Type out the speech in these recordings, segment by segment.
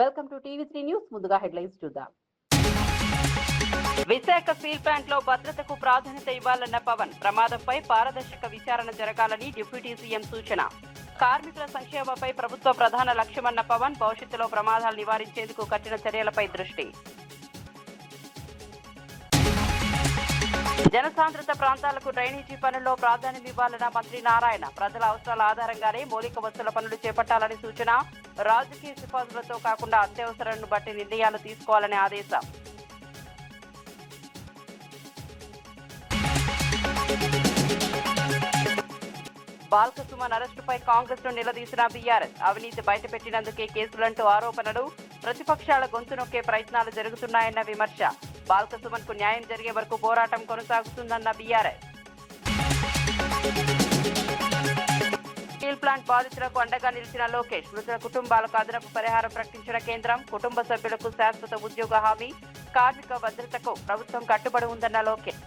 Welcome to TV three news. ముందుగా headlines చూద్దాం. Visakha steel plant లో భద్రతకు ప్రాధాన్యత ఇవ్వాలన్న పవన్. ప్రమాదంపై పారదర్శక విచారణ జరగాలని డిప్యూటీ సీఎం సూచన. కార్మికుల సంక్షేమంపై ప్రభుత్వ ప్రధాన లక్ష్యమన్న పవన్. భవిష్యత్తులో ప్రమాదాలు నివారించేందుకు కఠిన చర్యలపై దృష్టి. జనసాంద్రత ప్రాంతాలకు డ్రైనేజీ పనుల్లో ప్రాధాన్యం ఇవ్వాలన్న మంత్రి నారాయణ. ప్రజల అవసరాల ఆధారంగానే మౌలిక వసతుల పనులు చేపట్టాలని సూచన. రాజకీయ సిఫార్సులతో కాకుండా అత్యవసరాలను బట్టి నిర్ణయాలు తీసుకోవాలని ఆదేశం. బాల్కసుమన్ అరెస్టుపై కాంగ్రెస్ ను నిలదీసిన బీఆర్ఎస్. అవినీతి బయటపెట్టినందుకే కేసులంటూ ఆరోపణలు. ప్రతిపక్షాల గొంతు నొక్కే ప్రయత్నాలు జరుగుతున్నాయన్న విమర్శ. బాల్కసుమన్ కు న్యాయం జరిగే వరకు పోరాటం కొనసాగుతుందన్న బీఆర్ఎస్. స్టీల్ ప్లాంట్ బాధితులకు అండగా నిలిచిన లోకేష్. మృతుల కుటుంబాలకు అదనపు పరిహారం ప్రకటించిన కేంద్రం. కుటుంబ సభ్యులకు శాశ్వత ఉద్యోగ హామీ. కార్మిక భద్రతకు ప్రభుత్వం కట్టుబడి ఉందన్న లోకేష్.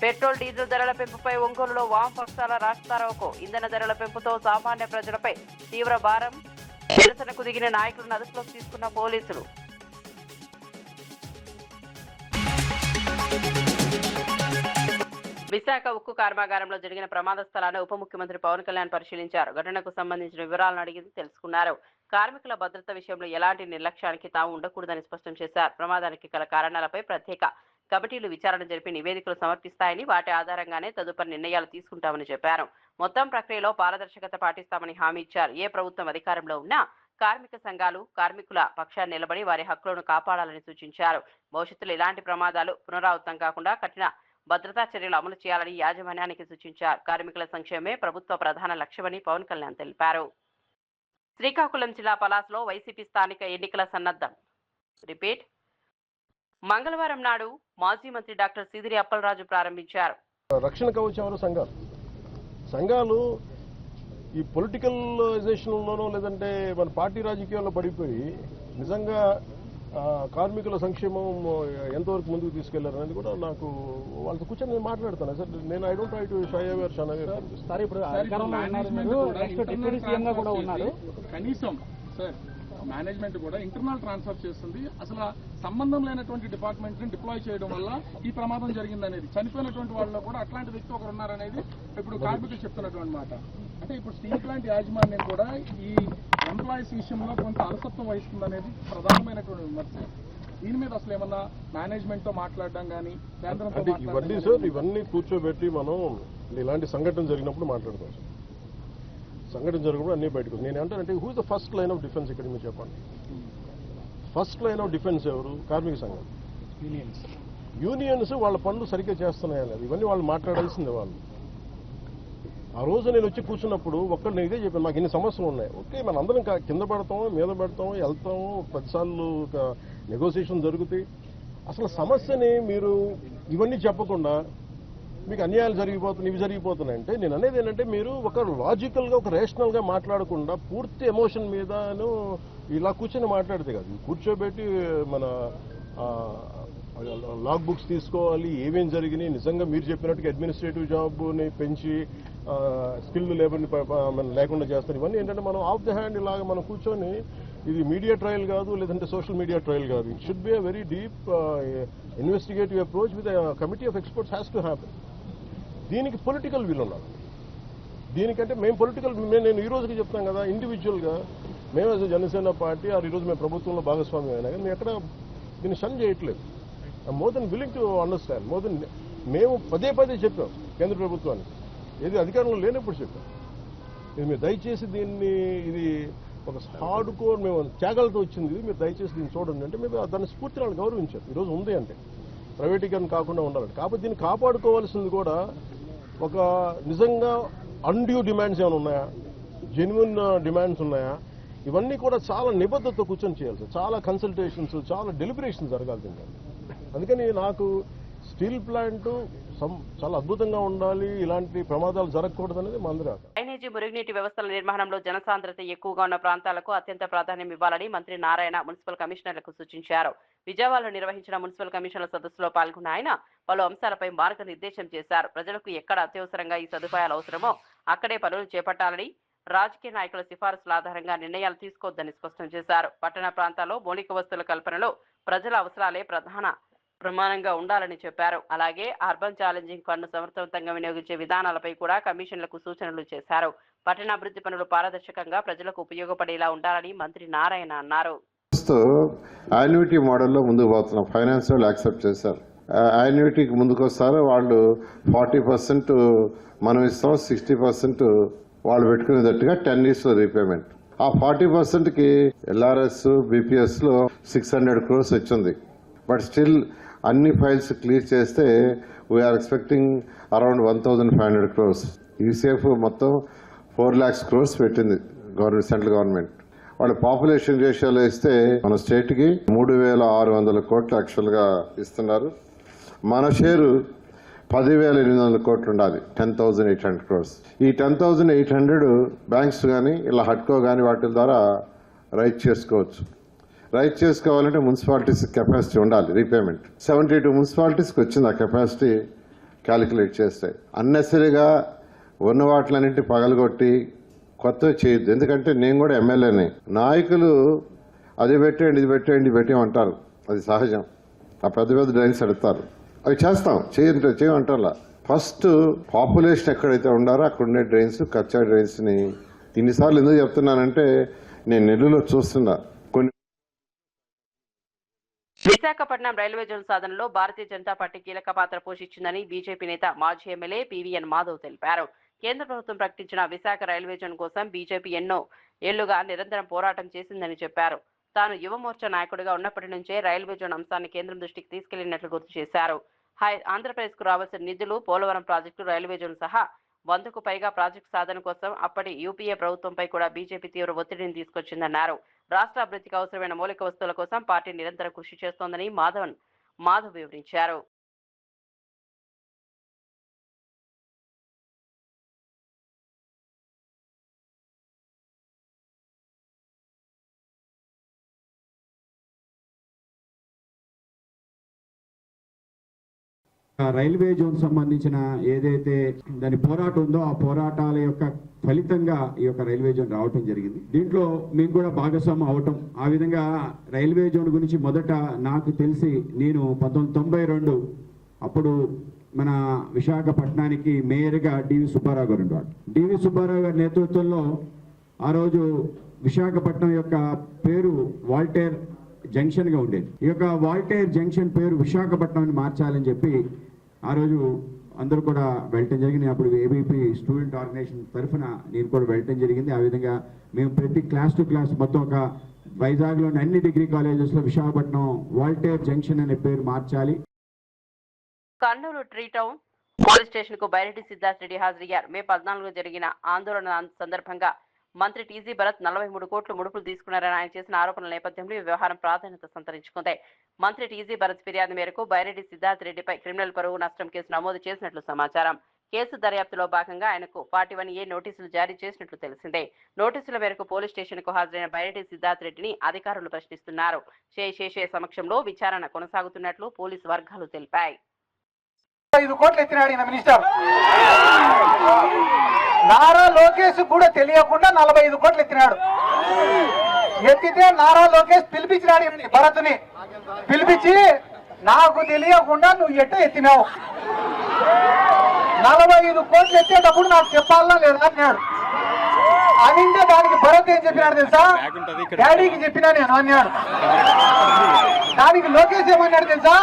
పెట్రోల్ డీజిల్ ధరల పెంపుపై ఒంగోలులో వామపక్షాల రాస్తారోకో. ఇంధన ధరల పెంపుతో సామాన్య ప్రజలపై తీవ్ర భారం. నిరసనకు దిగిన నాయకులను అదుపులోకి తీసుకున్న పోలీసులు. విశాఖ ఉక్కు కర్మాగారంలో జరిగిన ప్రమాద స్థలాన్ని ఉప ముఖ్యమంత్రి పవన్ కళ్యాణ్ పరిశీలించారు. ఘటనకు సంబంధించిన వివరాలను అడిగి తెలుసుకున్నారు. కార్మికుల భద్రత విషయంలో ఎలాంటి నిర్లక్ష్యానికి తాము ఉండకూడదని స్పష్టం చేశారు. ప్రమాదానికి గల కారణాలపై ప్రత్యేక కమిటీలు విచారణ జరిపి నివేదికలు సమర్పిస్తాయని, వాటి ఆధారంగానే తదుపరి నిర్ణయాలు తీసుకుంటామని చెప్పారు. మొత్తం ప్రక్రియలో పారదర్శకత పాటిస్తామని హామీ ఇచ్చారు. ఏ ప్రభుత్వం అధికారంలో ఉన్నా కార్మిక సంఘాలు కార్మికుల పక్షాన్ని నిలబడి వారి హక్కులను కాపాడాలని సూచించారు. భవిష్యత్తులో ఇలాంటి ప్రమాదాలు పునరావృతం కాకుండా కఠిన భద్రతా చర్యలు అమలు చేయాలని యాజమాన్యానికి సూచించారు. కార్మికుల సంక్షేమమే ప్రభుత్వ ప్రధాన లక్ష్యమని పవన్ కళ్యాణ్ తెలిపారు. శ్రీకాకుళం జిల్లా పలాసలో వైసీపీ స్థానిక ఎన్నికల సన్నద్ధం. రిపీట్. మంగళవారం నాడు మాజీ మంత్రి డాక్టర్ సీదిరి అప్పలరాజు ప్రారంభించారు. రక్షణ కవచం సంఘాలు ఈ పొలిటికలైజేషన్లోనో లేదంటే మన పార్టీ రాజకీయాల్లో పడిపోయి నిజంగా కార్మికుల సంక్షేమం ఎంతవరకు ముందుకు తీసుకెళ్లారనేది కూడా నాకు వాళ్ళతో కూర్చొని నేను మాట్లాడతాను సార్. నేను I don't try to shy away sir. ఇప్పుడు కనీసం సార్ మేనేజ్మెంట్ కూడా ఇంటర్నల్ ట్రాన్స్ఫర్ చేస్తుంది. అసలు సంబంధం లేనటువంటి డిపార్ట్మెంట్ ని డిప్లాయ్ చేయడం వల్ల ఈ ప్రమాదం జరిగిందనేది, చనిపోయినటువంటి వాళ్ళలో కూడా అట్లాంటి వ్యక్తి ఒకరు ఉన్నారనేది ఇప్పుడు కార్మికులు చెప్తున్నటువంటి మాట. అంటే ఇప్పుడు స్టీల్ ప్లాంట్ యాజమాన్యం కూడా ఈ ఎంప్లాయీస్ విషయంలో కొంత అలసత్వం వహిస్తుందనేది ప్రధానమైనటువంటి విమర్శ. దీని మీద అసలు ఏమన్నా మేనేజ్మెంట్ తో మాట్లాడడం కానీ కేంద్రంతో ఇవన్నీ సార్ ఇవన్నీ కూర్చోబెట్టి మనం ఇలాంటి సంఘటన జరిగినప్పుడు మాట్లాడతాం సార్. సంఘటన జరిగినప్పుడు అన్ని బయటకు. నేను అంటానంటే who is the first line of defence ఇక్కడ మీరు చెప్పండి. ఫస్ట్ లైన్ ఆఫ్ డిఫెన్స్ ఎవరు? కార్మిక సంఘం, యూనియన్స్. వాళ్ళ పనులు సరిగ్గా చేస్తున్నాయా లేదు ఇవన్నీ వాళ్ళు మాట్లాడాల్సిందే. వాళ్ళు ఆ రోజు నేను వచ్చి కూర్చున్నప్పుడు ఒక్కళ్ళు నేను ఇదే చెప్పాను, మాకు ఇన్ని సమస్యలు ఉన్నాయి. ఓకే, మన అందరం కింద పడతాము, మీద పెడతాము, వెళ్తాము, 10 సార్లు నెగోసియేషన్ జరుగుతాయి. అసలు సమస్యని మీరు ఇవన్నీ చెప్పకుండా మీకు అన్యాయాలు జరిగిపోతున్నాయి, ఇవి జరిగిపోతున్నాయంటే నేను అనేది ఏంటంటే మీరు ఒక లాజికల్గా ఒక రేషనల్గా మాట్లాడకుండా పూర్తి ఎమోషన్ మీదను ఇలా కూర్చొని మాట్లాడితే కాదు. కూర్చోబెట్టి మన లాగ్ బుక్స్ తీసుకోవాలి, ఏమేం జరిగినాయి, నిజంగా మీరు చెప్పినట్టుగా అడ్మినిస్ట్రేటివ్ జాబ్ని పెంచి స్కిల్డ్ లేబర్ని లేకుండా చేస్తారు. ఇవన్నీ ఏంటంటే మనం ఆఫ్ ద హ్యాండ్ ఇలాగ మనం కూర్చొని ఇది మీడియా ట్రయల్ కాదు, లేదంటే సోషల్ మీడియా ట్రయల్ కాదు. It should be a very deep investigative approach with committee of experts has to happen. దీనికి పొలిటికల్ విల్ ఉన్నారు. దీనికంటే మేము పొలిటికల్ నేను ఈ రోజుకి చెప్తాం కదా, ఇండివిజువల్గా మేము యాజ్ జనసేన పార్టీ ఈరోజు మేము ప్రభుత్వంలో భాగస్వామ్యం అయినా కానీ మేము ఎక్కడ దీన్ని షన్ చేయట్లేదు. More than willing to understand. More than మేము పదే చెప్పాం కేంద్ర ప్రభుత్వానికి, ఏది అధికారంలో లేనప్పుడు చెప్పాం. ఇది మీరు దయచేసి దీన్ని ఇది ఒక హార్డ్ కోర్ మేము త్యాగాలతో వచ్చింది, మీరు దయచేసి దీన్ని చూడండి అంటే మేము దాన్ని స్ఫూర్తిని వాళ్ళు గౌరవించారు. ఈరోజు ఉంది అంటే ప్రైవేటీకరణ కాకుండా ఉండాలంటే. కాబట్టి దీన్ని కాపాడుకోవాల్సింది కూడా ఒక నిజంగా అన్డ్యూ డిమాండ్స్ ఏమైనా ఉన్నాయా, జెన్యున్ డిమాండ్స్ ఉన్నాయా, ఇవన్నీ కూడా చాలా నిబద్ధతతో కూర్చొని చేయాల్సి, చాలా కన్సల్టేషన్స్, చాలా డెలిబరేషన్స్ జరగాల్సిందే. అందుకని నాకు స్టీల్ ప్లాంట్ చాలా అద్భుతంగా ఉండాలి, ఇలాంటి ప్రమాదాలు జరగకూడదు అనేది మా అందరి డ్రైనేజీ మురుగునీటి వ్యవస్థల నిర్మాణంలో జనసాంద్రత ఎక్కువగా ఉన్న ప్రాంతాలకు అత్యంత ప్రాధాన్యం ఇవ్వాలని మంత్రి నారాయణ మున్సిపల్ కమిషనర్లకు సూచించారు. విజయవాడలో నిర్వహించిన మున్సిపల్ కమిషనర్ల సదస్సులో పాల్గొన్న ఆయన పలు అంశాలపై మార్గనిర్దేశం చేశారు. ప్రజలకు ఎక్కడ అత్యవసరంగా ఈ సదుపాయాలు అవసరమో అక్కడే పనులు చేపట్టాలని, రాజకీయ నాయకుల సిఫారసుల ఆధారంగా నిర్ణయాలు తీసుకోవద్దని స్పష్టం చేశారు. పట్టణ ప్రాంతాల్లో మౌలిక వస్తువుల కల్పనలో ప్రజల అవసరాలే ప్రధాన ప్రమాణంగా ఉండాలని చెప్పారు. అలాగే అర్బన్ ఛాలెంజింగ్ ఫండ్ సమర్థవంతంగా వినియోగించే విధానాలపై కూడా కమిషన్లకు సూచనలు చేశారు. పట్టణాభివృద్ధి పనులు పారదర్శకంగా ప్రజలకు ఉపయోగపడేలా ఉండాలని మంత్రి నారాయణ అన్నారు. యాన్యుటీ మోడల్లో ముందుకు పోతున్నాం. ఫైనాన్స్ వాళ్ళు యాక్సెప్ట్ చేశారు. యాన్యుటీకి ముందుకు వస్తారు. వాళ్ళు 40% మనం ఇస్తాం, 60% వాళ్ళు పెట్టుకునేటట్టుగా 10 years రీపేమెంట్. ఆ 40%కి LRS, BPS లో 600 crores వచ్చింది. బట్ స్టిల్ అన్ని ఫైల్స్ క్లియర్ చేస్తే we are expecting around 1,500 crores. UCF మొత్తం 4 lakhs crores పెట్టింది గవర్నమెంట్, సెంట్రల్ గవర్నమెంట్. వాళ్ళ పాపులేషన్ రేషియోలో ఇస్తే మన స్టేట్కి 3,600 కోట్లు యాక్చువల్గా ఇస్తున్నారు. మన షేరు 10,800 కోట్లు ఉండాలి, 10,800 crores. ఈ 10,800 బ్యాంక్స్ కానీ ఇలా హట్కో కానీ వాటి ద్వారా రైట్ చేసుకోవచ్చు. రైట్ చేసుకోవాలంటే మున్సిపాలిటీస్ కెపాసిటీ ఉండాలి. రీపేమెంట్ 72 మున్సిపాలిటీస్కి వచ్చింది ఆ కెపాసిటీ క్యాలిక్యులేట్ చేస్తే. అన్నెసరీగా ఉన్న వాటిలన్నింటి పగలగొట్టి కొత్తవి చేయొద్దు. ఎందుకంటే నేను కూడా ఎమ్మెల్యేని. నాయకులు అది పెట్టేయండి, ఇది పెట్టేయండి, ఇది పెట్టేయమంటారు. అది సహజం. ఆ పెద్ద పెద్ద డ్రైన్స్ ఎడతారు. అవి చేస్తాం, చేయమంటారా. ఫస్ట్ పాపులేషన్ ఎక్కడైతే ఉండారో అక్కడ ఉండే డ్రైన్స్, కచ్చా డ్రైన్స్ని ఇన్నిసార్లు ఎందుకు చెప్తున్నానంటే నేను నెల్లూరులో చూస్తున్నా. విశాఖపట్నం రైల్వే జోన్ సాధనలో భారతీయ జనతా పార్టీ కీలక పాత్ర పోషించిందని బీజేపీ నేత మాజీ ఎమ్మెల్యే పీవీఎన్ మాధవ్ తెలిపారు. కేంద్ర ప్రభుత్వం ప్రకటించిన విశాఖ రైల్వే జోన్ కోసం బీజేపీ ఎన్నో ఏళ్లుగా నిరంతరం పోరాటం చేసిందని చెప్పారు. తాను యువమోర్చా నాయకుడిగా ఉన్నప్పటి నుంచే రైల్వే జోన్ అంశాన్ని కేంద్రం దృష్టికి తీసుకెళ్లినట్లు గుర్తు చేశారు. ఆంధ్రప్రదేశ్ కు రావాల్సిన నిధులు, పోలవరం ప్రాజెక్టు, రైల్వే జోన్ సహా 100కు పైగా ప్రాజెక్టు సాధన కోసం అప్పటి యూపీఏ ప్రభుత్వంపై కూడా బీజేపీ తీవ్ర ఒత్తిడిని తీసుకొచ్చిందన్నారు. రాష్ట్ర అభివృద్ధికి అవసరమైన మౌలిక వస్తువుల కోసం పార్టీ నిరంతరం కృషి చేస్తోందని మాధవ్ వివరించారు. రైల్వే జోన్ సంబంధించిన ఏదైతే దాని పోరాటం ఉందో ఆ పోరాటాల యొక్క ఫలితంగా ఈ యొక్క రైల్వే జోన్ రావటం జరిగింది. దీంట్లో మేము కూడా భాగస్వామ్యం అవటం. ఆ విధంగా రైల్వే జోన్ గురించి మొదట నాకు తెలిసి నేను 1992 అప్పుడు మన విశాఖపట్నానికి మేయర్గా డివి సుబ్బారావు గారు ఉండేవాడు. డివి సుబ్బారావు గారి నేతృత్వంలో ఆ రోజు విశాఖపట్నం యొక్క పేరు వాల్టేర్ జంక్షన్గా ఉండేది. ఈ యొక్క వాల్టేర్ జంక్షన్ పేరు విశాఖపట్నం అని మార్చాలని చెప్పి ఆ రోజు అందరూ కూడా వెళ్ళటం జరిగింది. అప్పుడు ఏబీపీ స్టూడెంట్ ఆర్గనైజేషన్ తరఫున నేను కూడా వెళ్ళటం జరిగింది. ఆ విధంగా మేము ప్రతి క్లాస్ టు క్లాస్ మొత్తం ఒక వైజాగ్లోని అన్ని డిగ్రీ కాలేజెస్లో విశాఖపట్నం వాల్టేర్ జంక్షన్ అనే పేరు మార్చాలి. Kurnool tree town police station కు బైరెడ్డి సిద్ధార్థ్ రెడ్డి హాజరయ్యారు. మే 14 జరిగిన ఆందోళన సందర్భంగా మంత్రి టీజీ భరత్ 43 కోట్లు ముడుపులు తీసుకున్నారని ఆయన చేసిన ఆరోపణల నేపథ్యంలో ఈ వ్యవహారం ప్రాధాన్యత సంతరించుకుంది. మంత్రి టీజీ భరత్ ఫిర్యాదు మేరకు బైరెడ్డి సిద్ధార్థ్ రెడ్డిపై క్రిమినల్ పరువు నష్టం కేసు నమోదు చేసినట్లు సమాచారం. కేసు దర్యాప్తులో భాగంగా ఆయనకు 41A నోటీసులు జారీ చేసినట్లు తెలిసిందే. నోటీసుల మేరకు పోలీస్ స్టేషన్ కు హాజరైన బైరెడ్డి సిద్ధార్థ్ రెడ్డిని అధికారులు ప్రశ్నిస్తున్నారు. శేషే సమక్షంలో విచారణ కొనసాగుతున్నట్లు పోలీసు వర్గాలు తెలిపాయి. 5 కోట్లు ఎత్తినాడు ఈయన మినిస్టర్. నారా లోకేష్ కూడా తెలియకుండా 45 కోట్లు ఎత్తినాడు. ఎత్తితే నారా లోకేష్ పిలిపించినాడు భరత్ని. పిలిపించి నాకు తెలియకుండా నువ్వు ఎట్ట ఎత్తినావు, 45 కోట్లు ఎత్తేటప్పుడు నాకు చెప్పాలన్నా లేదా అన్నాడు. అనింటే దానికి భరత్ ఏం చెప్పినాడు తెలుసా? డాడీకి చెప్పినా నేను అన్నాడు. దానికి లోకేష్ ఏమన్నాడు తెలుసా?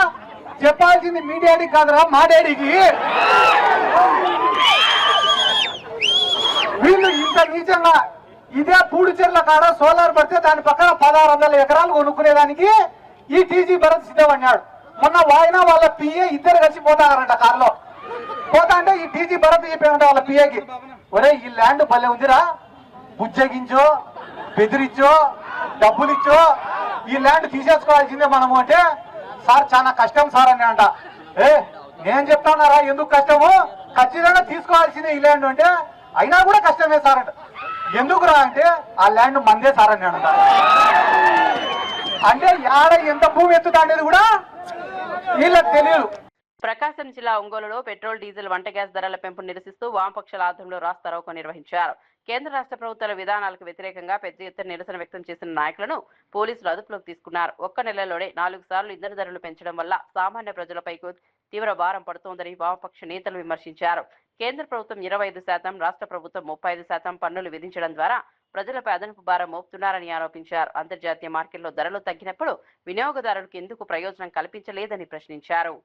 చెప్పాల్సింది మీ డాడీకి కాదురా, మా డాడీకి. వీళ్ళు ఇంత నీచంగా ఇదే పూడిచెర్ల కాడ సోలార్ పడితే దాని పక్కన 1600 ఎకరాలు కొనుక్కునేదానికి ఈ టీజీ భరత్ సిద్ధమన్నాడు. మొన్న వాయినా వాళ్ళ పిఏ ఇద్దరు కలిసి పోతారంట కారులో. పోతా అంటే ఈ టీజీ భరత్ చెప్పాడంట వాళ్ళ పిఏకి, ఒరే ఈ ల్యాండ్ భలే ఉందిరా, బుజ్జగించో, బెదిరించో, డబ్బులిచ్చో ఈ ల్యాండ్ తీసేసుకోవాల్సిందే మనము. అంటే సార్ చాలా కష్టం సార్ అని అంట. నేను చెప్తానారా ఎందుకు కష్టము, ఖచ్చితంగా తీసుకోవాల్సిందే ఈ ల్యాండ్ అంటే అయినా కూడా కష్టమే సార్ అంట. ఎందుకురా అంటే ఆ ల్యాండ్ మందే సార్ అని అంటారు. అంటే యాడ ఎంత భూమి ఎత్తుతా అనేది కూడా వీళ్ళకి తెలియదు. ప్రకాశం జిల్లా ఒంగోలులో పెట్రోల్ డీజిల్ వంట గ్యాస్ ధరల పెంపు నిరసిస్తూ వామపక్షాల ఆధ్వర్యంలో రాస్తారోకో నిర్వహించారు. కేంద్ర రాష్ట్ర ప్రభుత్వాల విధానాలకు వ్యతిరేకంగా పెద్ద ఎత్తున నిరసన వ్యక్తం చేసిన నాయకులను పోలీసులు అదుపులోకి తీసుకున్నారు. ఒక్క నెలలోనే 4 సార్లు ఇంధన ధరలు పెంచడం వల్ల సామాన్య ప్రజలపై తీవ్ర భారం పడుతోందని వామపక్ష నేతలు విమర్శించారు. కేంద్ర ప్రభుత్వం 25%, రాష్ట్ర ప్రభుత్వం 35% పన్నులు విధించడం ద్వారా ప్రజలపై అదనపు భారం మోపుతున్నారని ఆరోపించారు. అంతర్జాతీయ మార్కెట్లో ధరలు తగ్గినప్పుడు వినియోగదారులకు ఎందుకు ప్రయోజనం కల్పించలేదని ప్రశ్నించారు.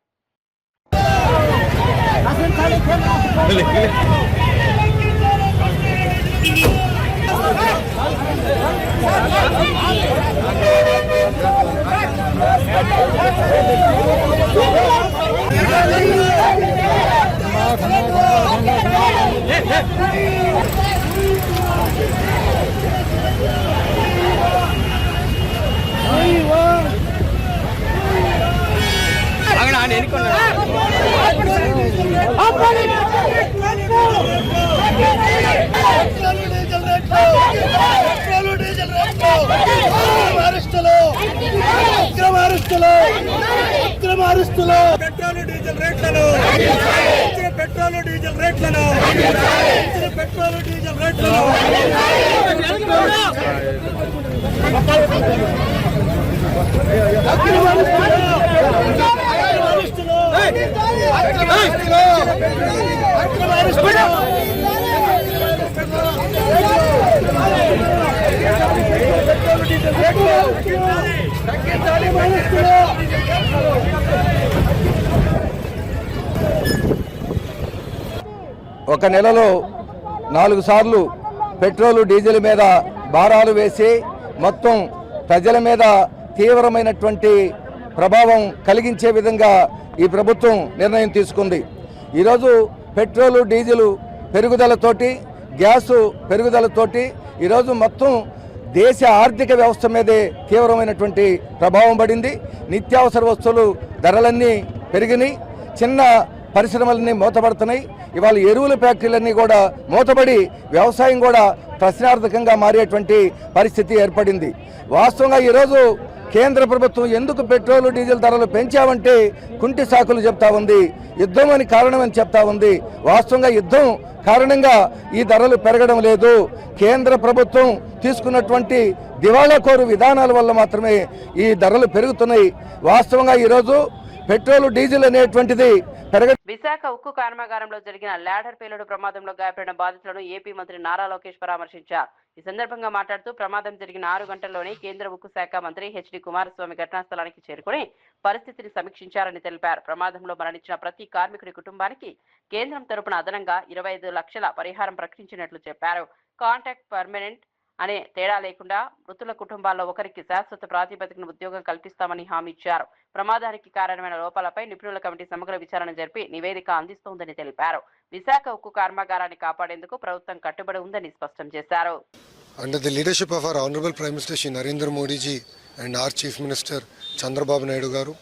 ఒక నెలలో 4 సార్లు పెట్రోలు డీజిల్ మీద భారాలు వేసి మొత్తం ప్రజల మీద తీవ్రమైనటువంటి ప్రభావం కలిగించే విధంగా ఈ ప్రభుత్వం నిర్ణయం తీసుకుంది. ఈరోజు పెట్రోలు డీజిల్ పెరుగుదలతోటి, గ్యాసు పెరుగుదలతోటి ఈరోజు మొత్తం దేశ ఆర్థిక వ్యవస్థ మీదే తీవ్రమైనటువంటి ప్రభావం పడింది. నిత్యావసర వస్తువులు ధరలన్నీ పెరిగినాయి. చిన్న పరిశ్రమలన్నీ మూతపడుతున్నాయి. ఇవాళ ఎరువుల ఫ్యాక్టరీలన్నీ కూడా మూతపడి వ్యవసాయం కూడా ప్రశ్నార్థకంగా మారేటువంటి పరిస్థితి ఏర్పడింది. వాస్తవంగా ఈరోజు కేంద్ర ప్రభుత్వం ఎందుకు పెట్రోలు డీజిల్ ధరలు పెంచామంటే కుంటి సాకులు చెప్తా ఉంది. యుద్ధం అని కారణమని చెప్తా ఉంది. వాస్తవంగా యుద్ధం కారణంగా ఈ ధరలు పెరగడం లేదు. కేంద్ర ప్రభుత్వం తీసుకున్నటువంటి దివాళాకోరు విధానాల వల్ల మాత్రమే ఈ ధరలు పెరుగుతున్నాయి. వాస్తవంగా ఈరోజు పెట్రోలు డీజిల్ అనేటువంటిది విశాఖ ఉక్కు కర్మాగారంలో జరిగిన ల్యాడర్ పేలుడు ప్రమాదంలో గాయపడిన బాధితులను ఏపీ మంత్రి నారా లోకేష్ పరామర్శించారు. ఈ సందర్భంగా మాట్లాడుతూ ప్రమాదం జరిగిన 6 గంటల్లోనే కేంద్ర ఉక్కు శాఖ మంత్రి హెచ్డి కుమారస్వామి ఘటనా స్థలానికి చేరుకుని పరిస్థితిని సమీక్షించారని తెలిపారు. ప్రమాదంలో మరణించిన ప్రతి కార్మికుడి కుటుంబానికి కేంద్రం తరపున అదనంగా 25 లక్షల పరిహారం ప్రకటించినట్లు చెప్పారు. కాంట్రాక్ట్ పర్మనెంట్ అనే తేడా లేకుండా మృతుల కుటుంబాల్లో ఒకరికి శాశ్వత ప్రాతిపదికన ఉద్యోగం కల్పిస్తామని హామీ ఇచ్చారు. ప్రమాదానికి కారణమైన లోపాలపై నిపుణుల కమిటీ సమగ్ర విచారణ జరిపి నివేదిక అందిస్తోందని తెలిపారు. విశాఖ ఉక్కు కర్మాగారాన్ని కాపాడేందుకు ప్రభుత్వం కట్టుబడి ఉందని స్పష్టం చేశారు. Under the leadership of our Honorable Prime Minister Shri Narendra Modi ji and our Chief Minister Chandrababu Naidu garu,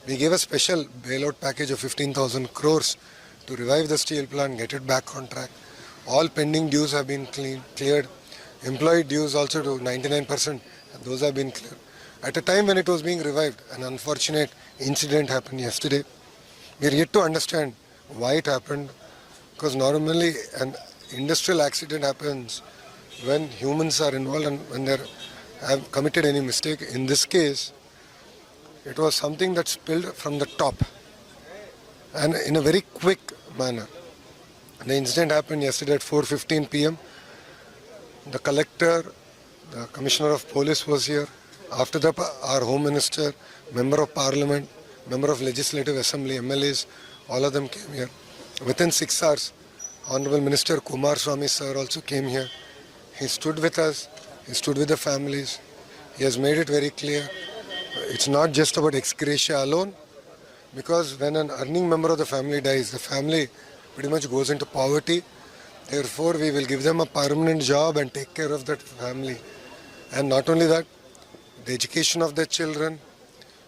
we gave a special bailout package of 15,000 crores to revive the steel plant, get it back on track. All pending dues have been cleared. Employee dues also to 99%, those have been cleared. At a time when it was being revived, an unfortunate incident happened yesterday. We are yet to understand why it happened, because normally an industrial accident happens when humans are involved and when they have committed any mistake. In this case, it was something that spilled from the top and in a very quick manner. The incident happened yesterday at 4:15 p.m. The collector, the commissioner of police was here. After that, our home minister, member of parliament, member of legislative assembly, MLAs, all of them came here. Within 6 hours, Honorable Minister Kumaraswamy sir also came here. He stood with us, he stood with the families. He has made it very clear. It's not just about ex gratia alone, because when an earning member of the family dies, the family pretty much goes into poverty. Therefore, we will give them a permanent job and take care of that family. And not only that, the education of their children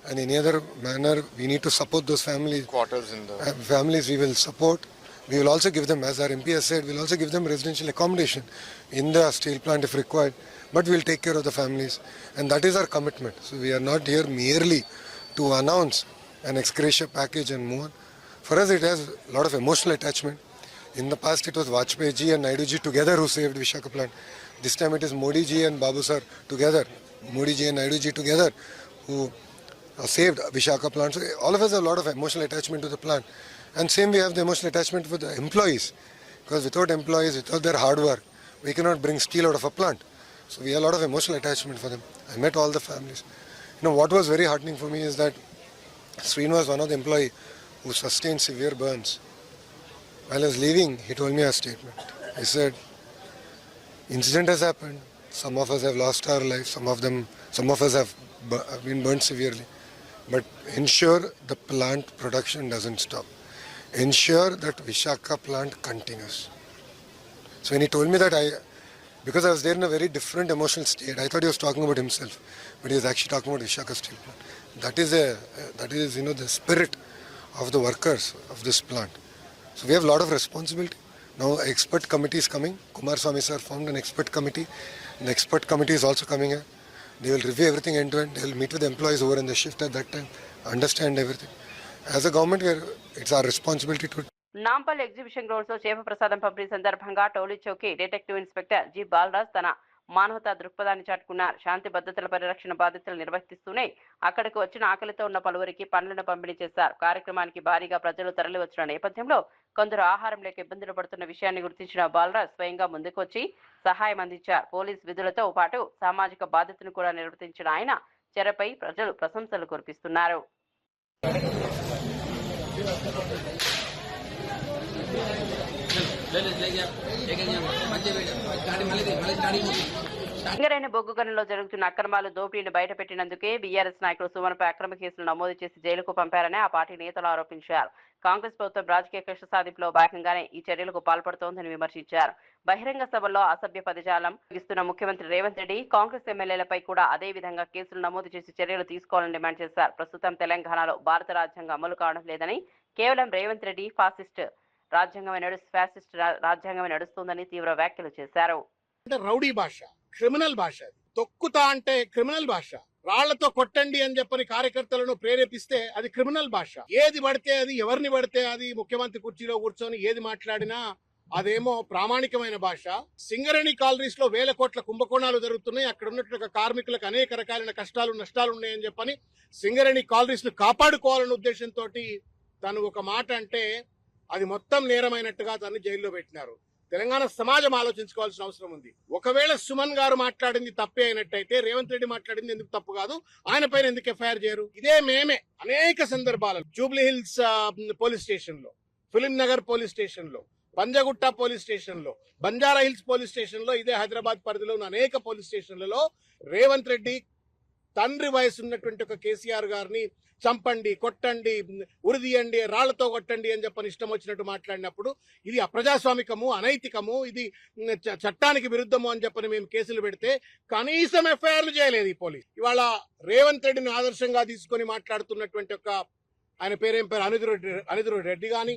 and any other manner, we need to support those families. Quarters in the Families we will support. We will also give them, as our MP has said, we will also give them residential accommodation in the steel plant if required. But we will take care of the families, and that is our commitment. So we are not here merely to announce an ex gratia package and move on. For us, it has a lot of emotional attachment. In the past, it was Vajpayee ji and Naidu ji together who saved Visakhapatnam plant. This time, it is Modi ji and Babu sir together, Modi ji and Naidu ji together, who saved Visakhapatnam plant. So all of us have a lot of emotional attachment to the plant. And same, we have the emotional attachment for the employees, because without employees, without their hard work, we cannot bring steel out of a plant. So we have a lot of emotional attachment for them. I met all the families. You know, what was very heartening for me is that Sreen was one of the employees who sustained severe burns. While I was leaving, he told me a statement. He said, incident has happened. Some of us have lost our lives. Some of us have been burnt severely. But ensure the plant production doesn't stop. Ensure that Visakhapatnam plant continues. So when he told me that, because I was there in a very different emotional state, I thought he was talking about himself, but he was actually talking about Visakhapatnam steel plant. That is the spirit of the workers of this plant. So we have a lot of responsibility. Now an expert committee is coming. Kumaraswamy sir formed an expert committee. The expert committee is also coming here. They will review everything end to end. They will meet with the employees over in the shift at that time, understand everything. As a government, it's our responsibility to. Nampally exhibition grounds లో చేప ప్రసాదం పంపిణీ సందర్భంగా Toli Chowki detective inspector G Balaraj తన మానవతా దృక్పథాన్ని చాటుకున్నారు. శాంతి భద్రతల పరిరక్షణ బాధ్యతలు నిర్వహిస్తూనే అక్కడికి వచ్చిన ఆకలితో ఉన్న పలువురికి పండ్లను పంపిణీ చేశారు. కార్యక్రమానికి భారీగా ప్రజలు తరలి వచ్చిన నేపథ్యంలో కొందరు ఆహారం లేక ఇబ్బందులు పడుతున్న విషయాన్ని గుర్తించిన బాలరాజ్ స్వయంగా ముందుకు వచ్చి సహాయం అందించారు. పోలీస్ విధులతో పాటు సామాజిక బాధ్యతను కూడా నిర్వర్తించిన ఆయన చర్యపై ప్రజలు ప్రశంసలు కురిపిస్తున్నారు. సింగరేణి బొగ్గు గనుల్లో జరుగుతున్న అక్రమాలు దోపిడీని బయటపెట్టినందుకే బీఆర్ఎస్ నాయకులు సుమన్పై అక్రమ కేసులు నమోదు చేసి జైలుకు పంపారని ఆ పార్టీ నేతలు ఆరోపించారు. కాంగ్రెస్ ప్రభుత్వం రాజకీయ కక్ష సాధింపులో భాగంగానే ఈ చర్యలకు పాల్పడుతోందని విమర్శించారు. బహిరంగ సభల్లో అసభ్య పదజాలం ఇస్తున్న ముఖ్యమంత్రి రేవంత్ రెడ్డి కాంగ్రెస్ ఎమ్మెల్యేలపై కూడా అదే విధంగా కేసులు నమోదు చేసి చర్యలు తీసుకోవాలని డిమాండ్ చేశారు. ప్రస్తుతం తెలంగాణలో భారత రాజ్యాంగం అమలు కావడం లేదని, కేవలం రేవంత్ రెడ్డి ఫ్యాసిస్ట్ రాజ్యాంగమే నడుస్తుందని తీవ్ర వ్యాఖ్యలు చేశారు. రౌడీ భాష, క్రిమినల్ భాష, తొక్కుతా అంటే క్రిమినల్ భాష, రాళ్లతో కొట్టండి అని చెప్పని కార్యకర్తలను ప్రేరేపిస్తే అది క్రిమినల్ భాష. ఏది పడితే అది, ఎవరిని పడితే అది ముఖ్యమంత్రి కుర్చీలో కూర్చొని ఏది మాట్లాడినా అదేమో ప్రామాణికమైన భాష. సింగరేణి కాలనీస్ లో వేల కోట్ల కుంభకోణాలు జరుగుతున్నాయి. అక్కడ ఉన్నటువంటి కార్మికులకు అనేక రకాలైన కష్టాలు నష్టాలు ఉన్నాయని చెప్పని సింగరేణి కాలనీస్ ను కాపాడుకోవాలనే ఉద్దేశంతో తను ఒక మాట అంటే అది మొత్తం నేరమైనట్టుగా తను జైల్లో పెట్టినారు. తెలంగాణ సమాజం ఆలోచించుకోవాల్సిన అవసరం ఉంది. ఒకవేళ సుమన్ గారు మాట్లాడింది తప్పే అయినట్టయితే రేవంత్ రెడ్డి మాట్లాడింది ఎందుకు తప్పు కాదు, ఆయన పైన ఎందుకు ఎఫ్ఐఆర్ చేయరు? ఇదే మేమే అనేక సందర్భాలలో జూబ్లీ హిల్స్ పోలీస్ స్టేషన్ లో, ఫిలిం నగర్ పోలీస్ స్టేషన్ లో, పంజగుట్ట పోలీస్ స్టేషన్ లో, బంజారా హిల్స్ పోలీస్ స్టేషన్ లో, ఇదే హైదరాబాద్ పరిధిలో ఉన్న అనేక పోలీస్ స్టేషన్లలో రేవంత్ రెడ్డి తండ్రి వయసు ఉన్నటువంటి ఒక కేసీఆర్ గారిని చంపండి, కొట్టండి, ఉరిదీయండి, రాళ్లతో కొట్టండి అని చెప్పని ఇష్టం వచ్చినట్టు మాట్లాడినప్పుడు ఇది అప్రజాస్వామికము, అనైతికము, ఇది చట్టానికి విరుద్ధము అని చెప్పని మేము కేసులు పెడితే కనీసం ఎఫ్ఐఆర్లు చేయలేదు ఈ పోలీస్. ఇవాళ రేవంత్ రెడ్డిని ఆదర్శంగా తీసుకొని మాట్లాడుతున్నటువంటి ఒక ఆయన పేరేం పేరు అనిరుద్ధ రెడ్డి కానీ,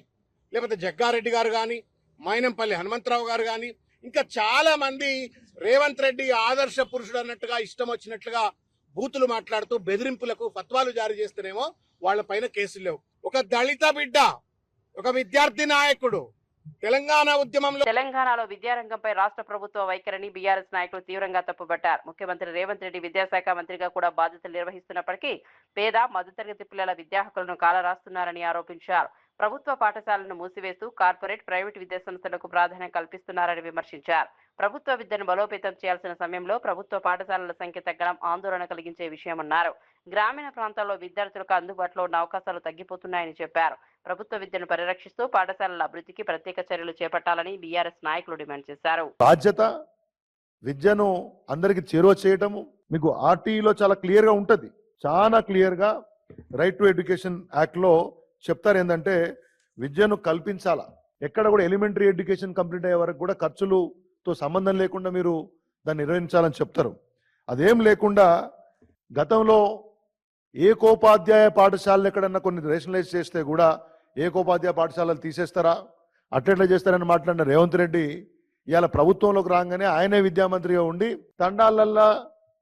లేకపోతే జగ్గారెడ్డి గారు కానీ, మైనంపల్లి హనుమంతరావు గారు కానీ, ఇంకా చాలా మంది రేవంత్ రెడ్డి ఆదర్శ పురుషుడు అన్నట్టుగా ఇష్టం వచ్చినట్లుగా బూతులు మాట్లాడుతూ బెదిరింపులకు ఫత్వాలు జారీ చేస్తేనేమో వాళ్ళ పైన కేసులు లేవు. ఒక దళిత బిడ్డ, ఒక విద్యార్థి నాయకుడు తెలంగాణలో విద్యారంగంపై రాష్ట్ర ప్రభుత్వ వైఖరిని బీఆర్ఎస్ నాయకులు తీవ్రంగా తప్పుపట్టారు. ముఖ్యమంత్రి రేవంత్ రెడ్డి విద్యాశాఖ మంత్రిగా కూడా బాధ్యతలు నిర్వహిస్తున్నప్పటికీ పేద మధ్యతరగతి పిల్లల విద్యా హక్కులను కాలరాస్తున్నారని ఆరోపించారు. ప్రభుత్వ పాఠశాలను మూసివేస్తూ కార్పొరేట్, ప్రైవేట్ విద్యాసంస్థలకు ప్రాధాన్యం కల్పిస్తున్నారని విమర్శించారు. ప్రభుత్వ విద్యను బలోపేతం చేయాల్సిన సమయంలో ప్రభుత్వ పాఠశాలల సంఖ్య తగ్గడం ఆందోళన కలిగించే విషయమన్నారు. గ్రామీణ ప్రాంతాల్లో విద్యార్థులకు అందుబాటులో ఉన్న అవకాశాలు తగ్గిపోతున్నాయని చెప్పారు. ప్రభుత్వ విద్యను పరిరక్షిస్తూ పాఠశాలల అభివృద్ధికి ప్రత్యేక చర్యలు చేపట్టాలని బీఆర్ఎస్ నాయకులు డిమాండ్ చేశారు. బాధ్యత విద్యను అందరికి చేరువ చేయటము మీకు ఆర్టీఈలో చాలా క్లియర్ గా ఉంటది. చాలా క్లియర్ గా రైట్ టు ఎడ్యుకేషన్ యాక్ట్ లో చెప్తారు ఏంటంటే విద్యను కల్పించాలా. ఎక్కడ కూడా ఎలిమెంటరీ ఎడ్యుకేషన్ కంప్లీట్ అయ్యే వరకు కూడా ఖర్చులతో సంబంధం లేకుండా మీరు దాన్ని నిర్వహించాలని చెప్తారు. అదేం లేకుండా గతంలో ఏకోపాధ్యాయ పాఠశాలలు ఎక్కడన్నా కొన్ని రేషనలైజ్ చేస్తే కూడా ఏకోపాధ్యాయ పాఠశాలలు తీసేస్తారా? అట్లెట్లా చేస్తారని మాట్లాడిన రేవంత్ రెడ్డి ఇవాళ ప్రభుత్వంలోకి రాగానే ఆయనే విద్యామంత్రిగా ఉండి తండాలల్లా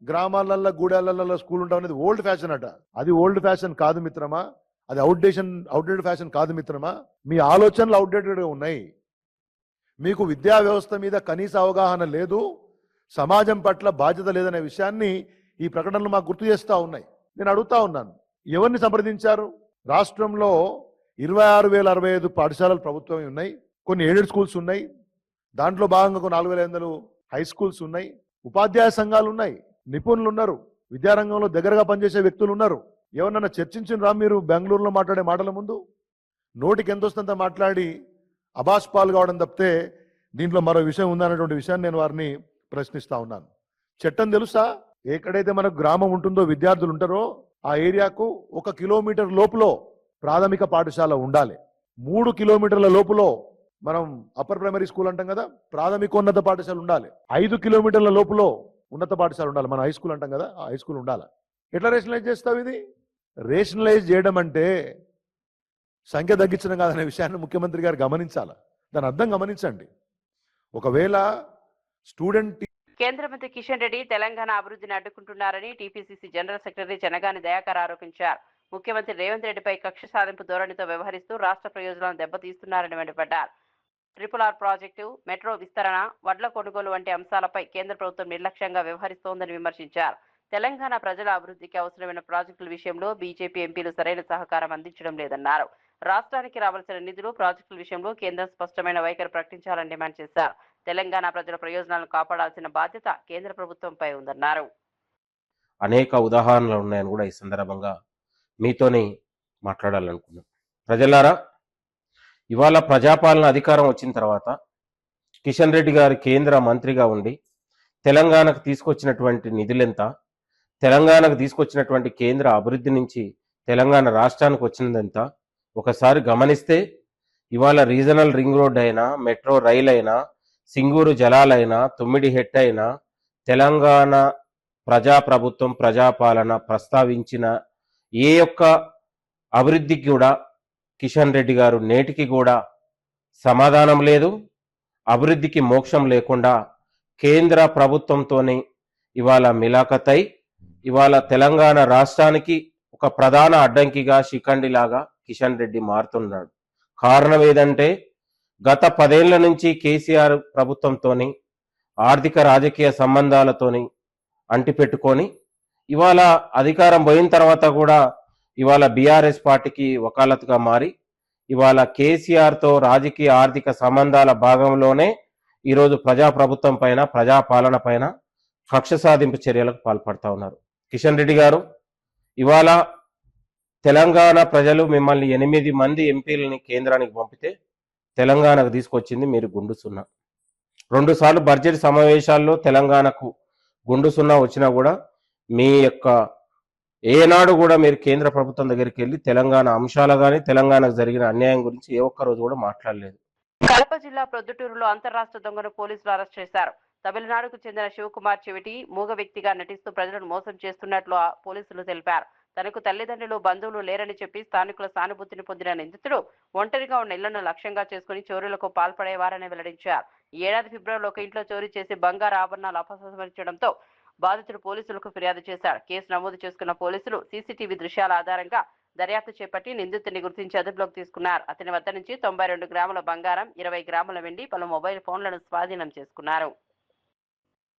గ్రామాలల్లో గూడాలల్లో స్కూల్ ఉంటాం అనేది ఓల్డ్ ఫ్యాషన్ అట. అది ఓల్డ్ ఫ్యాషన్ కాదు మిత్రమా, అది అవుట్డేటెడ్ ఫ్యాషన్ కాదు మిత్రమా. మీ ఆలోచనలు అవుట్డేటెడ్గా ఉన్నాయి. మీకు విద్యా వ్యవస్థ మీద కనీస అవగాహన లేదు, సమాజం పట్ల బాధ్యత లేదనే విషయాన్ని ఈ ప్రకటనలు మాకు గుర్తు చేస్తూ ఉన్నాయి. నేను అడుగుతా ఉన్నాను, ఎవరిని సంప్రదించారు? రాష్ట్రంలో 26,065 పాఠశాలలు ప్రభుత్వం ఉన్నాయి, కొన్ని ఎయిడెడ్ స్కూల్స్ ఉన్నాయి, దాంట్లో భాగంగా కొన్ని 4,500 హై స్కూల్స్ ఉన్నాయి, ఉపాధ్యాయ సంఘాలు ఉన్నాయి, నిపుణులు ఉన్నారు, విద్యారంగంలో దగ్గరగా పనిచేసే వ్యక్తులు ఉన్నారు. ఎవరన్నా చర్చించినరా మీరు బెంగళూరులో మాట్లాడే మాటల ముందు? నోటికి ఎంత వస్తుందంత మాట్లాడి అబాస్పాలు కావడం తప్పితే దీంట్లో మరో విషయం ఉందనేటువంటి విషయాన్ని నేను వారిని ప్రశ్నిస్తా ఉన్నాను. చట్టం తెలుసా? ఎక్కడైతే మనకు గ్రామం ఉంటుందో, విద్యార్థులు ఉంటారో ఆ ఏరియాకు 1 కిలోమీటర్ లోపులో ప్రాథమిక పాఠశాల ఉండాలి. 3 కిలోమీటర్ల లోపులో మనం అప్పర్ ప్రైమరీ స్కూల్ అంటాం కదా, ప్రాథమికోన్నత పాఠశాల ఉండాలి. 5 కిలోమీటర్ల లోపులో ఉన్నత పాఠశాల ఉండాలి, మనం హై స్కూల్ అంటాం కదా, ఆ హై స్కూల్ ఉండాలి. ఎట్లా రేషనలైజ్ చేస్తావు? ఇది రేషనలైజ్ చేయడం అంటే సంఖ్య తగ్గించడం కాదనే విషయాన్ని ముఖ్యమంత్రి గారు గమనించాలి. దాని అర్థం గమనించండి. ఒకవేళ స్టూడెంట్ కేంద్ర మంత్రి కిషన్ రెడ్డి తెలంగాణ అభివృద్ధిని అడ్డుకుంటున్నారని TPCC general secretary Chenagani Dayakar ఆరోపించారు. ముఖ్యమంత్రి రేవంత్ రెడ్డిపై కక్ష సాధింపు ధోరణితో వ్యవహరిస్తూ రాష్ట్ర ప్రయోజనాలను దెబ్బతీస్తున్నారని మండిపడ్డారు. RRR ప్రాజెక్టు, మెట్రో విస్తరణ, వడ్ల కొనుగోలు వంటి అంశాలపై కేంద్ర ప్రభుత్వం నిర్లక్ష్యంగా వ్యవహరిస్తోందని విమర్శించారు. తెలంగాణ ప్రజల అభివృద్ధికి అవసరమైన ప్రాజెక్టుల విషయంలో బీజేపీ ఎంపీలు సరైన సహకారం అందించడం లేదన్నారు. రాష్ట్రానికి రావాల్సిన నిధులు, ప్రాజెక్టుల విషయంలో కేంద్రం స్పష్టమైన వైఖరి ప్రకటించాలని డిమాండ్ చేశారు. తెలంగాణ ప్రజల ప్రయోజనాలను కాపాడాల్సిన బాధ్యత కేంద్ర ప్రభుత్వంపై ఉందన్నారు. అనేక ఉదాహరణలు ఉన్నాయని కూడా ఈ సందర్భంగా మీతోని మాట్లాడాలనుకున్నాం. ప్రజలారా, ఇవాళ ప్రజాపాలన అధికారం వచ్చిన తర్వాత కిషన్ రెడ్డి గారు కేంద్ర మంత్రిగా ఉండి తెలంగాణకు తీసుకొచ్చినటువంటి నిధులెంత, తెలంగాణకు తీసుకొచ్చినటువంటి కేంద్ర అభివృద్ధి నుంచి తెలంగాణ రాష్ట్రానికి వచ్చినదెంత ఒకసారి గమనిస్తే, ఇవాళ రీజనల్ రింగ్ రోడ్ అయినా, మెట్రో రైల్ అయినా, సింగూరు జలాలైనా, తుమ్మిడి హెట్ అయినా, తెలంగాణ ప్రజాప్రభుత్వం, ప్రజాపాలన ప్రస్తావించిన ఏ ఒక్క అభివృద్ధికి కూడా కిషన్ రెడ్డి గారు నేటికి కూడా సమాధానం లేదు. అభివృద్ధికి మోక్షం లేకుండా కేంద్ర ప్రభుత్వంతోనే ఇవాళ మిలాఖతై ఇవాళ తెలంగాణ రాష్ట్రానికి ఒక ప్రధాన అడ్డంకిగా, శిఖండిలాగా కిషన్ రెడ్డి మారుతున్నాడు. కారణం ఏదంటే, గత 10 ఏళ్ల నుంచి కేసీఆర్ ప్రభుత్వంతోని ఆర్థిక రాజకీయ సంబంధాలతోని అంటిపెట్టుకొని ఇవాళ అధికారం పోయిన తర్వాత కూడా ఇవాళ బీఆర్ఎస్ పార్టీకి వకాలత్గా మారి ఇవాళ కేసీఆర్తో రాజకీయ ఆర్థిక సంబంధాల భాగంలోనే ఈరోజు ప్రజాప్రభుత్వం పైన, ప్రజాపాలన పైన కక్ష సాధింపు చర్యలకు పాల్పడతా ఉన్నారు. కిషన్ రెడ్డి గారు, ఇవాళ తెలంగాణ ప్రజలు మిమ్మల్ని 8 మంది ఎంపీలని కేంద్రానికి పంపితే తెలంగాణకు తీసుకొచ్చింది మీరు గుండు సున్నా. 2 సార్లు బడ్జెట్ సమావేశాల్లో తెలంగాణకు గుండు సున్నా వచ్చినా కూడా మీ యొక్క ఏనాడు కూడా మీరు కేంద్ర ప్రభుత్వం దగ్గరికి వెళ్ళి తెలంగాణ అంశాలు కానీ, తెలంగాణకు జరిగిన అన్యాయం గురించి ఏ ఒక్క రోజు కూడా మాట్లాడలేదు. కడప జిల్లా ప్రొద్దుటూరులో అంతర్రాష్ట్ర దొంగను పోలీసులు అరెస్ట్ చేశారు. తమిళనాడుకు చెందిన శివకుమార్ చెవిటి మూగ వ్యక్తిగా నటిస్తూ ప్రజలను మోసం చేస్తున్నట్లు పోలీసులు తెలిపారు. తనకు తల్లిదండ్రులు, బంధువులు లేరని చెప్పి స్థానికుల సానుభూతిని పొందిన నిందితుడు ఒంటరిగా ఉన్న ఇళ్లను లక్ష్యంగా చేసుకుని చోరీలకు పాల్పడేవారని వెల్లడించారు. ఈ ఏడాది ఫిబ్రవరిలో ఒక ఇంట్లో చోరీ చేసి బంగారు ఆభరణాలు అపహరించడంతో బాధితుడు పోలీసులకు ఫిర్యాదు చేశారు. కేసు నమోదు చేసుకున్న పోలీసులు సీసీటీవీ దృశ్యాల ఆధారంగా దర్యాప్తు చేపట్టి నిందితుడిని గుర్తించి అదుపులోకి తీసుకున్నారు. అతని వద్ద నుంచి 92 గ్రాముల బంగారం, 20 గ్రాముల వెండి, పలు మొబైల్ ఫోన్లను స్వాధీనం చేసుకున్నారు.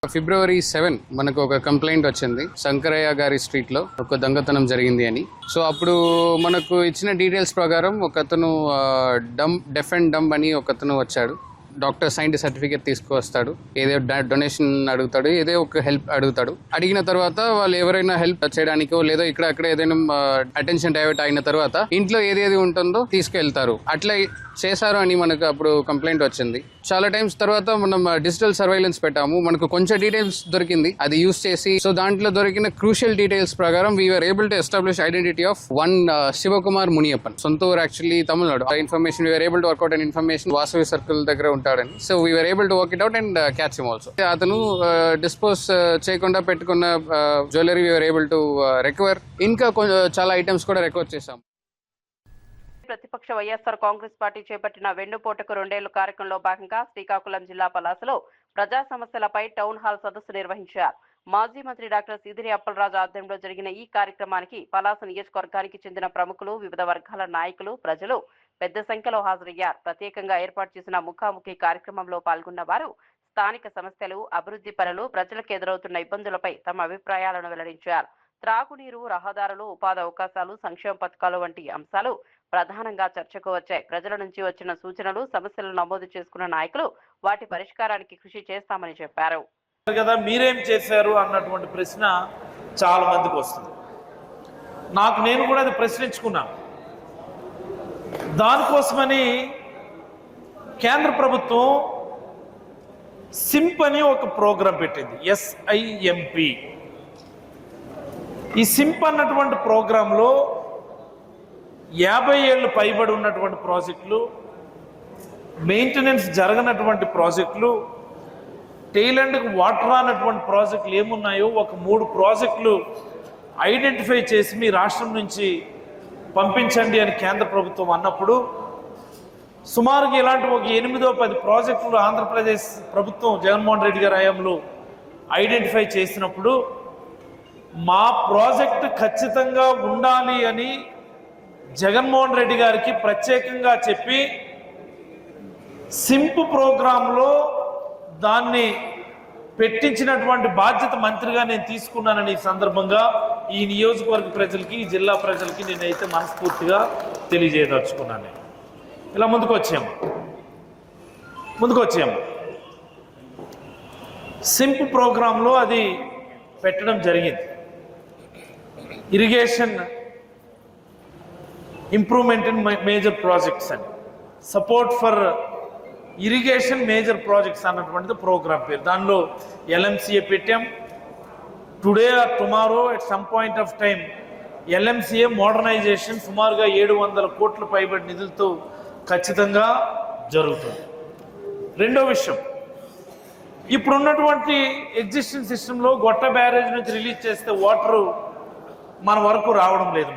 ఫిబ్రవరి 7 మనకు ఒక కంప్లైంట్ వచ్చింది, శంకరయ్య గారి స్ట్రీట్ లో ఒక దొంగతనం జరిగింది అని. సో అప్పుడు మనకు ఇచ్చిన డీటెయిల్స్ ప్రకారం ఒకతను డెఫ్ అండ్ డంబ్ అని ఒకతను వచ్చాడు. డాక్టర్ సైండ్ సర్టిఫికేట్ తీసుకువస్తాడు, ఏదో డొనేషన్ అడుగుతాడు, ఏదో ఒక హెల్ప్ అడుగుతాడు. అడిగిన తర్వాత వాళ్ళు ఎవరైనా హెల్ప్ చేయడానికో లేదో అక్కడ ఏదైనా అటెన్షన్ డైవర్ట్ అయిన తర్వాత ఇంట్లో ఏదేది ఉంటుందో తీసుకెళ్తారు. అట్లా చేశారు అని మనకు అప్పుడు కంప్లైంట్ వచ్చింది. చాలా టైమ్స్ తర్వాత మనం డిజిటల్ సర్వైలెన్స్ పెట్టాము, మనకు కొంచెం డీటెయిల్స్ దొరికింది. అది యూస్ చేసి సో దాంట్లో దొరికిన క్రూషియల్ డీటెయిల్స్ ప్రకారం we're able to establish identity of one Shivakumar Muniyappan. సొంత ఊరు యాక్చువల్లీ తమిళనాడు. ఆ information we're able to work out and information Vasavi circle దగ్గర ఉంటాడని. So we're able to work it out and catch him also. అతను డిస్పోజ్ చేయకుండా పెట్టుకున్న jewellery we're able to recover. ఇంకా చాలా ఐటమ్స్ కూడా రికవర్ చేశాం. ప్రతిపక్ష వైఎస్ఆర్ కాంగ్రెస్ పార్టీ చేపట్టిన వెన్నుపోటుకు 2 ఏళ్ల కార్యక్రమంలో భాగంగా శ్రీకాకుళం జిల్లా పలాసలో ప్రజా సమస్యలపై టౌన్ హాల్ సదస్సు నిర్వహించారు. మాజీ మంత్రి డాక్టర్ సీదిరి అప్పలరాజు ఆధ్వర్యంలో జరిగిన ఈ కార్యక్రమానికి పలాస నియోజకవర్గానికి చెందిన ప్రముఖులు, వివిధ వర్గాల నాయకులు, ప్రజలు పెద్ద సంఖ్యలో హాజరయ్యారు. ప్రత్యేకంగా ఏర్పాటు చేసిన ముఖాముఖి కార్యక్రమంలో పాల్గొన్న వారు స్థానిక సమస్యలు, అభివృద్ధి పనులు, ప్రజలకు ఎదురవుతున్న ఇబ్బందులపై తమ అభిప్రాయాలను వెల్లడించారు. త్రాగునీరు, రహదారులు, ఉపాధి అవకాశాలు, సంక్షేమ పథకాలు వంటి అంశాలు ప్రధానంగా చర్చకు వచ్చాయి. ప్రజల నుంచి వచ్చిన సూచనలు, సమస్యలను నమోదు చేసుకున్న నాయకులు వాటి పరిష్కారానికి కృషి చేస్తామని చెప్పారు. కదా మీరేం చేశారు అన్నటువంటి ప్రశ్న చాలా మందికి వస్తుంది. నేను కూడా అది ప్రశ్నించుకున్నాను. దానికోసమని కేంద్ర ప్రభుత్వం సింప్ అని ఒక ప్రోగ్రాం పెట్టింది, SIMP. ఈ సింప్ అన్నటువంటి ప్రోగ్రాంలో 50 ఏళ్ళు పైబడి ఉన్నటువంటి ప్రాజెక్టులు, మెయింటెనెన్స్ జరగనటువంటి ప్రాజెక్టులు, టైలాండ్కి వాటర్ రానటువంటి ప్రాజెక్టులు ఏమున్నాయో ఒక 3 ప్రాజెక్టులు ఐడెంటిఫై చేసి మీ రాష్ట్రం నుంచి పంపించండి అని కేంద్ర ప్రభుత్వం అన్నప్పుడు సుమారుగా ఇలాంటి ఒక 8-10 ప్రాజెక్టులు ఆంధ్రప్రదేశ్ ప్రభుత్వం జగన్మోహన్ రెడ్డి గారి హయాంలో ఐడెంటిఫై చేసినప్పుడు మా ప్రాజెక్టు ఖచ్చితంగా ఉండాలి అని జగన్మోహన్ రెడ్డి గారికి ప్రత్యేకంగా చెప్పి సింప్ ప్రోగ్రాంలో దాన్ని పెట్టించినటువంటి బాధ్యత మంత్రిగా నేను తీసుకున్నానని ఈ సందర్భంగా ఈ నియోజకవర్గ ప్రజలకి, ఈ జిల్లా ప్రజలకి నేనైతే మనస్ఫూర్తిగా తెలియజేయదలుచుకున్నాను. ఇలా ముందుకు వచ్చాము. సింప్ ప్రోగ్రాంలో అది పెట్టడం జరిగింది. Irrigation improvement in major projects అని, support for irrigation major projects అన్నటువంటిది ప్రోగ్రామ్ పేరు. దానిలో LMCA పెట్టాం. Today or tomorrow at some point of time LMCA modernisation సుమారుగా 700 కోట్ల పైబడి నిధులతో ఖచ్చితంగా జరుగుతుంది. రెండో విషయం, ఇప్పుడున్నటువంటి ఎగ్జిస్టింగ్ సిస్టంలో గొట్ట బ్యారేజ్ నుంచి రిలీజ్ చేస్తే వాటరు మన వరకు రావడం లేదు.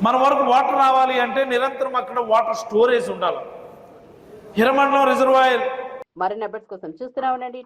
మన వరకు వాటర్ రావాలి అంటే నిరంతరం అక్కడ వాటర్ స్టోరేజ్ ఉండాలి. హిరమండలం రిజర్వాయర్. మరిన్ని అప్డేట్స్ కోసం చూస్తూనే ఉండండి